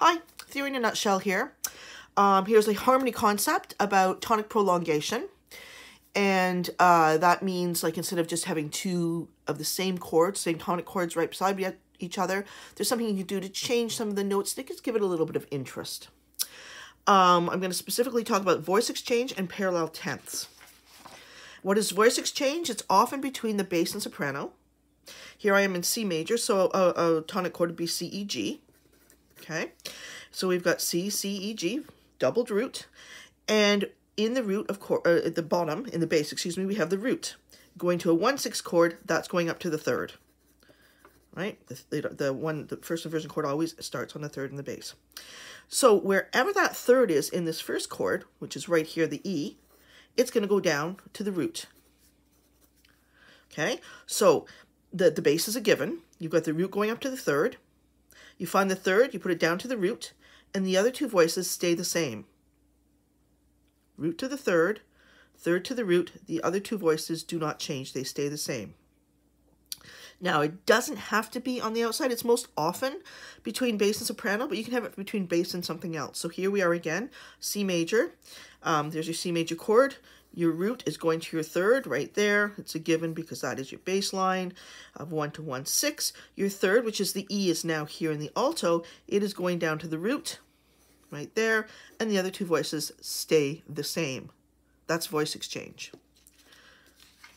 Hi, Theory in a Nutshell here. Here's a harmony concept about tonic prolongation. And that means, like, instead of just having two of the same chords, same tonic chords right beside each other, there's something you can do to change some of the notes that just give it a little bit of interest. I'm going to specifically talk about voice exchange and parallel tenths. What is voice exchange? It's often between the bass and soprano. Here I am in C major, so a tonic chord would be C, E, G. Okay, so we've got C, C, E, G, doubled root, and in the root, of course, at the bottom, in the bass, excuse me, we have the root. Going to a 1/6 chord, that's going up to the third, right? The first inversion chord always starts on the third in the bass. So wherever that third is in this first chord, which is right here, the E, it's going to go down to the root. Okay, so the bass is a given. You've got the root going up to the third. You find the third, you put it down to the root, and the other two voices stay the same. Root to the third to the root, the other two voices do not change, they stay the same. Now, it doesn't have to be on the outside. It's most often between bass and soprano, but you can have it between bass and something else. So here we are again, C major. There's your C major chord. Your root is going to your third right there. It's a given because that is your bass line of 1 to 1/6. Your third, which is the E, is now here in the alto. It is going down to the root right there, and the other two voices stay the same. That's voice exchange.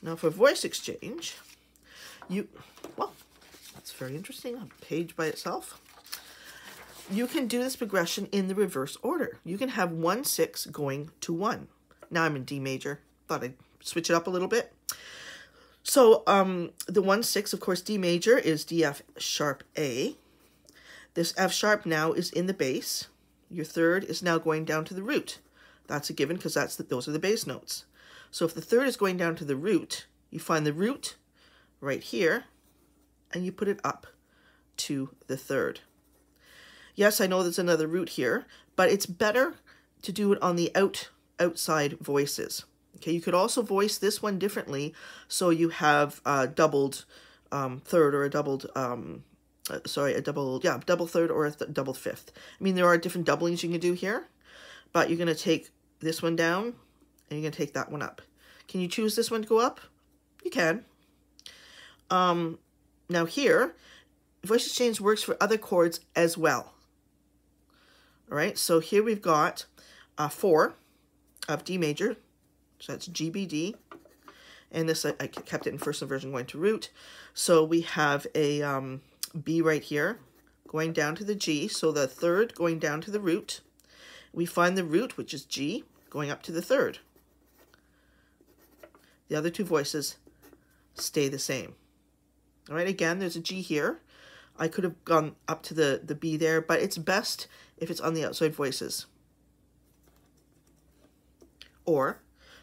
Now for voice exchange, well, that's very interesting, a page by itself. You can do this progression in the reverse order. You can have 1/6 going to 1. Now I'm in D major. Thought I'd switch it up a little bit. So the 1/6, of course, D major is D, F sharp, A. This F sharp now is in the bass. Your third is now going down to the root. That's a given because those are the bass notes. So if the third is going down to the root, you find the root right here, and you put it up to the third. Yes, I know there's another root here, but it's better to do it on the outside voices. Okay, you could also voice this one differently, so you have a doubled third or a doubled double third or a double fifth. I mean, there are different doublings you can do here, but you're going to take this one down and you're going to take that one up. Can you choose this one to go up? You can. Now here, voice exchange works for other chords as well. All right, so here we've got 4 of D major, so that's G, B, D, and this I kept it in first inversion going to root. So we have a B right here going down to the G, so the third going down to the root. We find the root, which is G, going up to the third. The other two voices stay the same. All right, again, there's a G here. I could have gone up to the B there, but it's best if it's on the outside voices. Or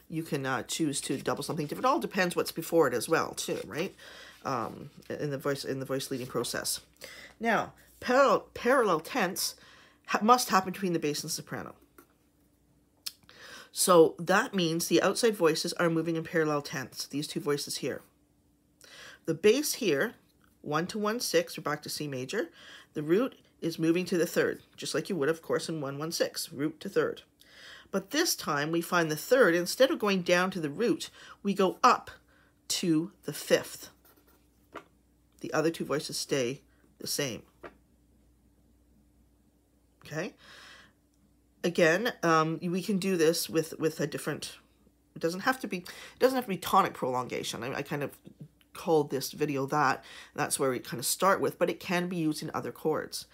you can choose to double something different. It all depends what's before it as well, too, right? In the voice leading process. Now, parallel tenths must happen between the bass and soprano. So that means the outside voices are moving in parallel tenths, these two voices here. The bass here, 1 to 1/6, we're back to C major. The root is moving to the third, just like you would, of course, in 1/1/6, root to third. But this time we find the third, instead of going down to the root, we go up to the fifth. The other two voices stay the same. Okay? Again, we can do this with a different, it doesn't have to be tonic prolongation. I kind of called this video that. That's where we kind of start with, but it can be used in other chords.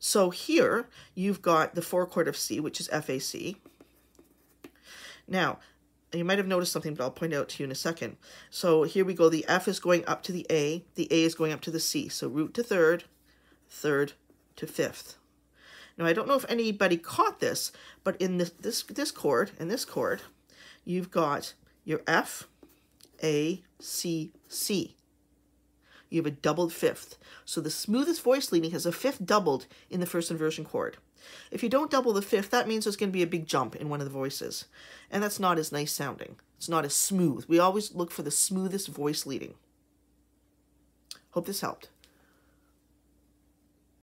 So here you've got the 4 chord of C, which is F, A, C. Now, you might have noticed something, but I'll point out to you in a second. So here we go. The F is going up to the A is going up to the C. So root to third, third to fifth. Now, I don't know if anybody caught this, but in this chord, and this chord, you've got your F, A, C, C. You have a doubled fifth. So the smoothest voice leading has a fifth doubled in the first inversion chord. If you don't double the fifth, that means there's going to be a big jump in one of the voices. And that's not as nice sounding. It's not as smooth. We always look for the smoothest voice leading. Hope this helped.